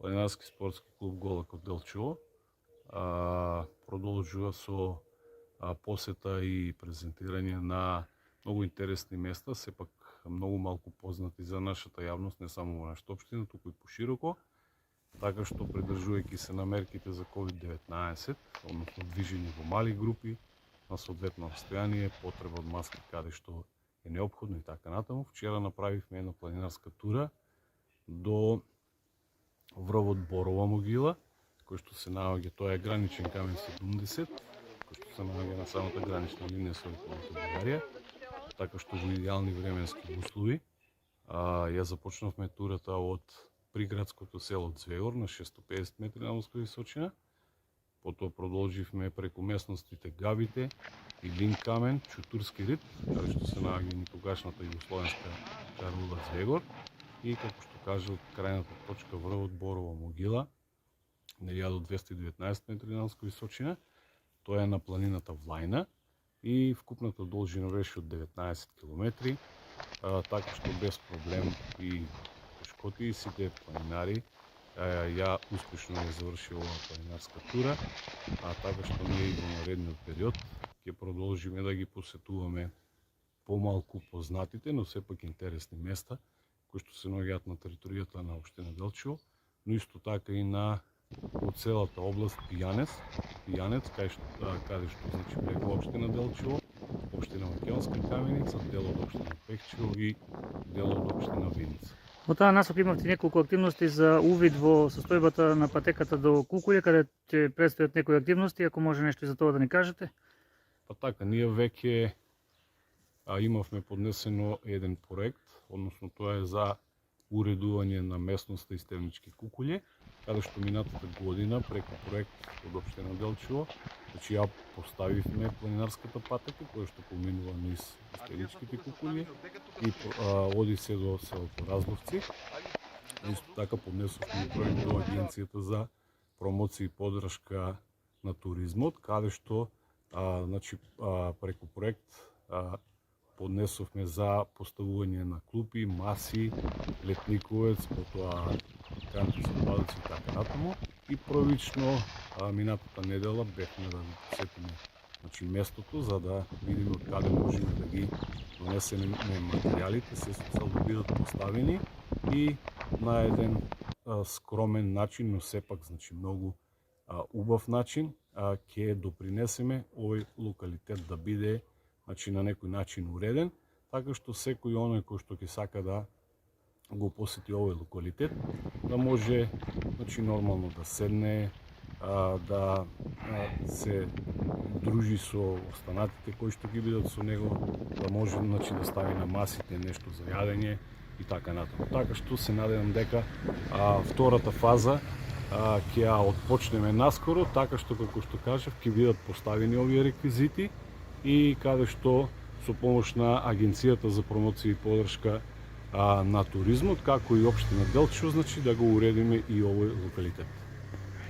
Планинарски спортски клуб Голако Делчево продолжува со посета и презентирање на многу интересни места, сепак многу малку познати за нашата јавност, не само во нашата општина, туку и пошироко, така што придржувајќи се на мерките за COVID-19, односно движење во мали групи, на соодветно расстојание, потреба од маски каде што е неопходно и така натаму. Вчера направивме една планинарска тура до врвот Борова могила, кој што се наоѓа, тоа е граничен камен 70, кој што се наоѓа на самата гранична линија со Република Бугарија, така што во идеални временски услови. Ја започнавме турата од приградското село Звегор на 650 метри надморска височина, потоа продолживме преку местностите Габите, Илин камен, Чутурски рид, каде што се наоѓа и тогашната југословенска чаруда Звегор, и како што кажа, од крајната точка врвот Борова могила, на 1219 метри надморска височина. Тоа е на планината Влајна и вкупната должина беше од 19 км, така што без проблем и пешкоти и сите планинари ја успешно ја заврши оваа планинарска тура, така што ние и во наредниот период ќе продолжиме да ги посетуваме помалку познатите, но сепак интересни места кои што се наоѓаат на територијата на општина Делчево, но исто така и на од целата област Пијанец, каде што значи преку општина Делчево, општина Македонска Каменица, дел од општина Пехчево и дел од општина Виница. Во таа насока имавте неколку активности за увид во состојбата на патеката до Кукуље, каде ќе предстојат некои активности, ако може нешто и за тоа да ни кажете? Па така, ние веќе имавме поднесено еден проект, односно тоа е за уредување на местноста Истевнички Кукуље, каде што минатата година преку проект од општина Делчево, значи ја поставивме планинарската патека која што поминува низ Истевничките Кукуље и оди се до селото Разловци. Исто така поднесовме проект до Агенцијата за промоција и поддршка на туризмот, каде што значи преку проект поднесовме за поставување на клупи, маси, летниковец, потоа канти за отпадоци и така натаму. И првично минатата недела бевме да ги посетиме значи местото за да видиме од каде можеме да ги донесеме материјалите, се со цел да бидат поставени и на еден скромен начин, но сепак значи многу убав начин ќе допринесеме овој локалитет да биде значи на некој начин уреден, така што секој оној кој што ќе сака да го посети овој локалитет, да може значи нормално да седне, да се дружи со останатите кои што ќе бидат со него, да може значи да стави на масите нешто за јадење и така натаму. Така што се надевам дека втората фаза ќе ја отпочнеме наскоро, така што како што кажав ќе бидат поставени овие реквизити и каде што со помош на Агенцијата за промоција и поддршка на туризмот, како и општина Делчево, значи да го уредиме и овој локалитет.